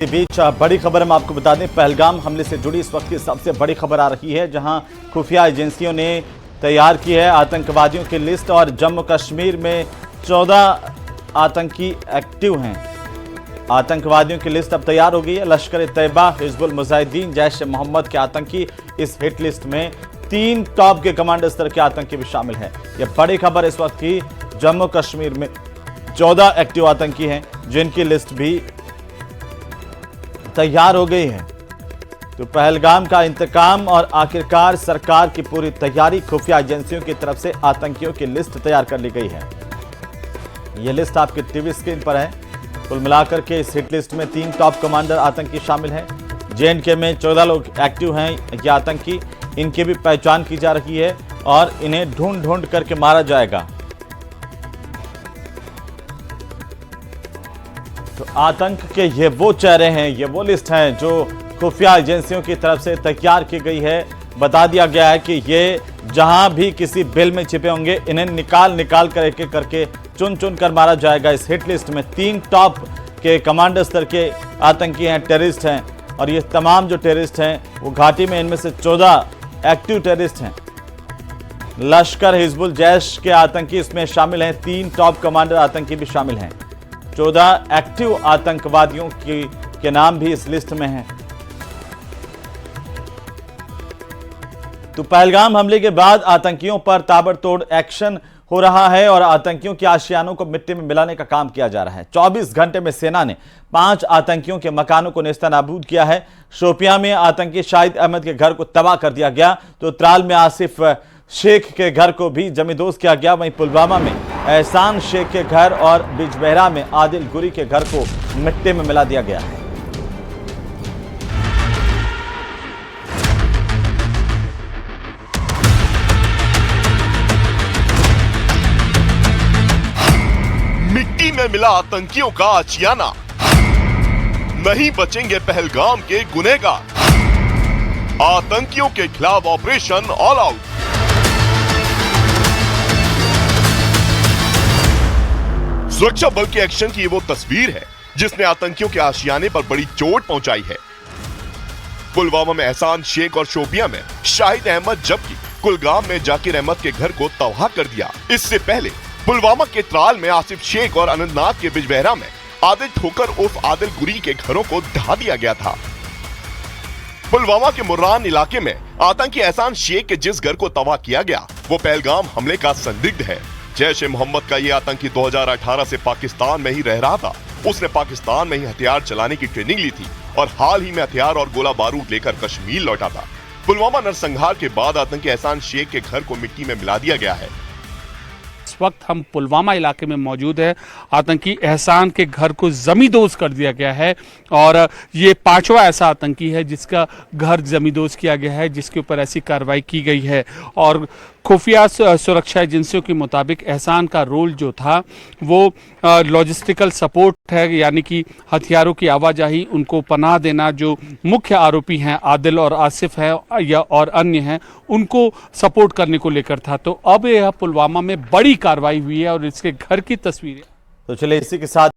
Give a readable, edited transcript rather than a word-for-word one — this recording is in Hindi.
इस बीच बड़ी खबर हम आपको बता दें, पहलगाम हमले से जुड़ी इस वक्त की सबसे बड़ी खबर आ रही है, जहां खुफिया एजेंसियों ने तैयार की है आतंकवादियों की लिस्ट और जम्मू कश्मीर में 14 आतंकी एक्टिव हैं। आतंकवादियों की लिस्ट अब तैयार हो गई है। लश्कर ए तैयबा, हिजबुल मुजाहिदीन, जैश ए मोहम्मद के आतंकी इस हिट लिस्ट में 3 टॉप के कमांडर स्तर के आतंकी भी शामिल हैं। यह बड़ी खबर इस वक्त की, जम्मू कश्मीर में 14 एक्टिव आतंकी हैं जिनकी लिस्ट भी तैयार हो गई है। तो पहलगाम का इंतकाम और आखिरकार सरकार की पूरी तैयारी, खुफिया एजेंसियों की तरफ से आतंकियों की लिस्ट तैयार कर ली गई है। यह लिस्ट आपके टीवी स्क्रीन पर है। कुल मिलाकर के इस हिट लिस्ट में 3 टॉप कमांडर आतंकी शामिल हैं। JNK में 14 लोग एक्टिव हैं। ये आतंकी, इनकी भी पहचान की जा रही है और इन्हें ढूंढ ढूंढ करके मारा जाएगा। तो आतंक के ये वो चेहरे हैं, ये वो लिस्ट हैं जो खुफिया एजेंसियों की तरफ से तैयार की गई है। बता दिया गया है कि ये जहां भी किसी बिल में छिपे होंगे, इन्हें निकाल कर एक एक करके चुन चुन कर मारा जाएगा। इस हिट लिस्ट में 3 टॉप के कमांडर स्तर के आतंकी हैं, टेररिस्ट हैं, और ये तमाम जो टेररिस्ट हैं वो घाटी में, इनमें से 14 एक्टिव टेररिस्ट हैं। लश्कर, हिजबुल, जैश के आतंकी इसमें शामिल हैं। 3 टॉप कमांडर आतंकी भी शामिल हैं। 14 एक्टिव आतंकवादियों के नाम भी इस लिस्ट में हैं। तो पहलगाम हमले के बाद आतंकियों पर ताबड़तोड़ एक्शन हो रहा है और आतंकियों के आशियानों को मिट्टी में मिलाने का काम किया जा रहा है। 24 घंटे में सेना ने 5 आतंकियों के मकानों को नेस्तनाबूद किया है। शोपियां में आतंकी शाहिद अहमद के घर को तबाह कर दिया गया, तो त्राल में आसिफ शेख के घर को भी जमींदोज किया गया। वहीं पुलवामा में एहसान शेख के घर और बिजबहरा में आदिल गुरी के घर को मिट्टी में मिला दिया गया है। मिट्टी में मिला आतंकियों का आशियाना, नहीं बचेंगे पहलगाम के गुनहगार। आतंकियों के खिलाफ ऑपरेशन ऑल आउट। सुरक्षा बल के एक्शन की ये वो तस्वीर है जिसने आतंकियों के आशियाने पर बड़ी चोट पहुंचाई है। पुलवामा में एहसान शेख और शोपियां में शाहिद अहमद, जबकि कुलगाम में जाकिर अहमद के घर को तबाह कर दिया। इससे पहले पुलवामा के त्राल में आसिफ शेख और अनंतनाग के बिजबहरा में आदिल ठोकर उर्फ आदिल गुरी के घरों को ढहा दिया गया था। पुलवामा के मुर्रान इलाके में आतंकी एहसान शेख के जिस घर को तबाह किया गया वो पहलगाम हमले का संदिग्ध है। जैश ए मोहम्मद का ये आतंकी 2018 से पाकिस्तान में ही रह रहा था। उसने पाकिस्तान में ही हथियार चलाने की ट्रेनिंग ली थी और हाल ही में हथियार और गोला बारूद लेकर कश्मीर लौटा था। पुलवामा नरसंहार के बाद आतंकी एहसान शेख के घर को मिट्टी में मिला दिया गया है। इस वक्त हम पुलवामा इलाके में मौजूद है। आतंकी एहसान के घर को जमींदोज कर दिया गया है और ये 5वां ऐसा आतंकी है जिसका घर जमींदोज किया गया है, जिसके ऊपर ऐसी कार्रवाई की गई है। और खुफिया सुरक्षा एजेंसियों के मुताबिक एहसान का रोल जो था वो लॉजिस्टिकल सपोर्ट है, यानी कि हथियारों की आवाजाही, उनको पनाह देना। जो मुख्य आरोपी हैं आदिल और आसिफ है या और अन्य हैं, उनको सपोर्ट करने को लेकर था। तो अब यह पुलवामा में बड़ी कार्रवाई हुई है और इसके घर की तस्वीरें। तो चलिए इसी के साथ